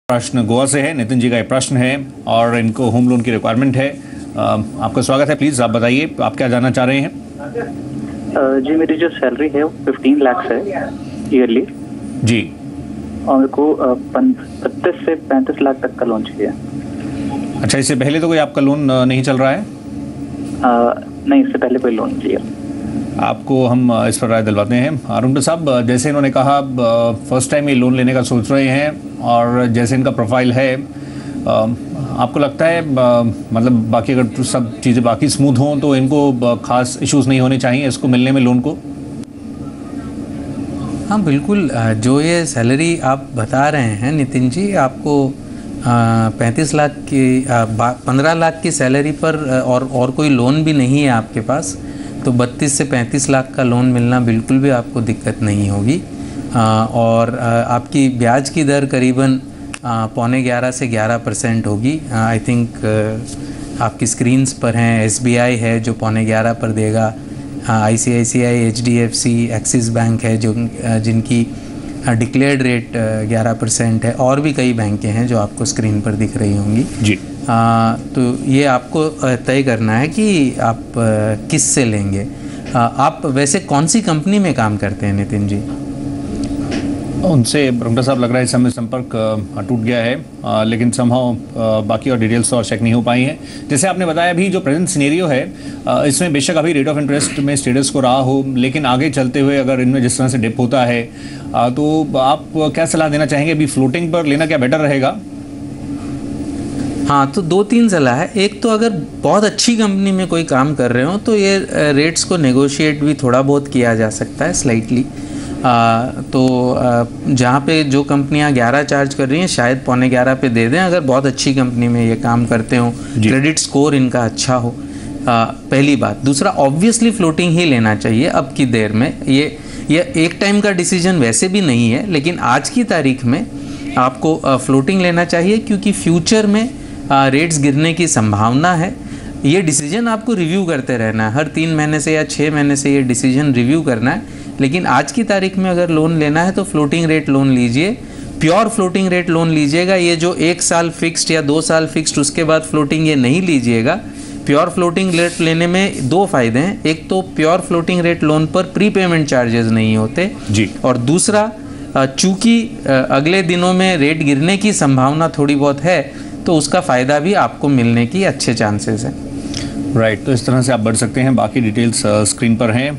प्रश्न गोवा से है। नितिन जी का ये प्रश्न है और इनको होम लोन की रिक्वायरमेंट है। आपका स्वागत है। प्लीज़ आप बताइए आप क्या जानना चाह रहे हैं। जी मेरी जो सैलरी है वो 15 लाख है ईयरली जी। और मेरे को 35 से 35 लाख तक का लोन चाहिए। अच्छा, इससे पहले तो कोई आपका लोन नहीं चल रहा है? नहीं, इससे पहले कोई लोन नहीं चाहिए। आपको हम इस पर राय दिलवाते हैं। अरुण साहब, जैसे इन्होंने कहा फर्स्ट टाइम ये लोन लेने का सोच रहे हैं और जैसे इनका प्रोफाइल है, आपको लगता है मतलब बाकी अगर सब चीज़ें बाकी स्मूथ हों तो इनको खास इश्यूज नहीं होने चाहिए इसको मिलने में लोन को? हाँ बिल्कुल, जो ये सैलरी आप बता रहे हैं नितिन जी, आपको 35 लाख की 15 लाख की सैलरी पर और कोई लोन भी नहीं है आपके पास, तो 32 से 35 लाख का लोन मिलना बिल्कुल भी आपको दिक्कत नहीं होगी। और आपकी ब्याज की दर करीबन 11.25 से 11% होगी। आई थिंक आपकी स्क्रीन्स पर हैं, SBI है जो 11.25 पर देगा, ICICI, HDFC, एक्सिस बैंक है जो जिनकी डिक्लेयर्ड रेट 11% है, और भी कई बैंकें हैं जो आपको स्क्रीन पर दिख रही होंगी जी। तो ये आपको तय करना है कि आप किस से लेंगे। आप वैसे कौन सी कंपनी में काम करते हैं नितिन जी? उनसे डॉक्टर साहब लग रहा है इस समय संपर्क टूट गया है, लेकिन समहाउ बाकी और डिटेल्स और चेक नहीं हो पाई हैं। जैसे आपने बताया अभी जो प्रेजेंट सिनेरियो है, इसमें बेशक अभी रेट ऑफ इंटरेस्ट में स्टेटस को रहा हो, लेकिन आगे चलते हुए अगर इनमें जिस तरह से डिप होता है तो आप क्या सलाह देना चाहेंगे? अभी फ्लोटिंग पर लेना क्या बेटर रहेगा? हाँ, तो 2-3 सलाह है। एक तो अगर बहुत अच्छी कंपनी में कोई काम कर रहे हो तो ये रेट्स को नेगोशिएट भी थोड़ा बहुत किया जा सकता है स्लाइटली। जहाँ पे जो कंपनियाँ 11 चार्ज कर रही हैं शायद 11.25 पे दे दें, अगर बहुत अच्छी कंपनी में ये काम करते हो, क्रेडिट स्कोर इनका अच्छा हो। पहली बात। दूसरा, ऑब्वियसली फ्लोटिंग ही लेना चाहिए अब की देर में। ये एक टाइम का डिसीजन वैसे भी नहीं है, लेकिन आज की तारीख में आपको फ्लोटिंग लेना चाहिए क्योंकि फ्यूचर में रेट्स गिरने की संभावना है। ये डिसीजन आपको रिव्यू करते रहना है, हर 3 महीने से या 6 महीने से ये डिसीजन रिव्यू करना है। लेकिन आज की तारीख में अगर लोन लेना है तो फ्लोटिंग रेट लोन लीजिए, प्योर फ्लोटिंग रेट लोन लीजिएगा। ये जो 1 साल फिक्स्ड या 2 साल फिक्स्ड उसके बाद फ्लोटिंग, ये नहीं लीजिएगा। प्योर फ्लोटिंग रेट लेने में 2 फायदे हैं। एक तो प्योर फ्लोटिंग रेट लोन पर प्रीपेमेंट चार्जेस नहीं होते जी, और दूसरा चूंकि अगले दिनों में रेट गिरने की संभावना थोड़ी बहुत है तो उसका फ़ायदा भी आपको मिलने की अच्छे चांसेस हैं। राइट, तो इस तरह से आप बढ़ सकते हैं। बाकी डिटेल्स स्क्रीन पर हैं।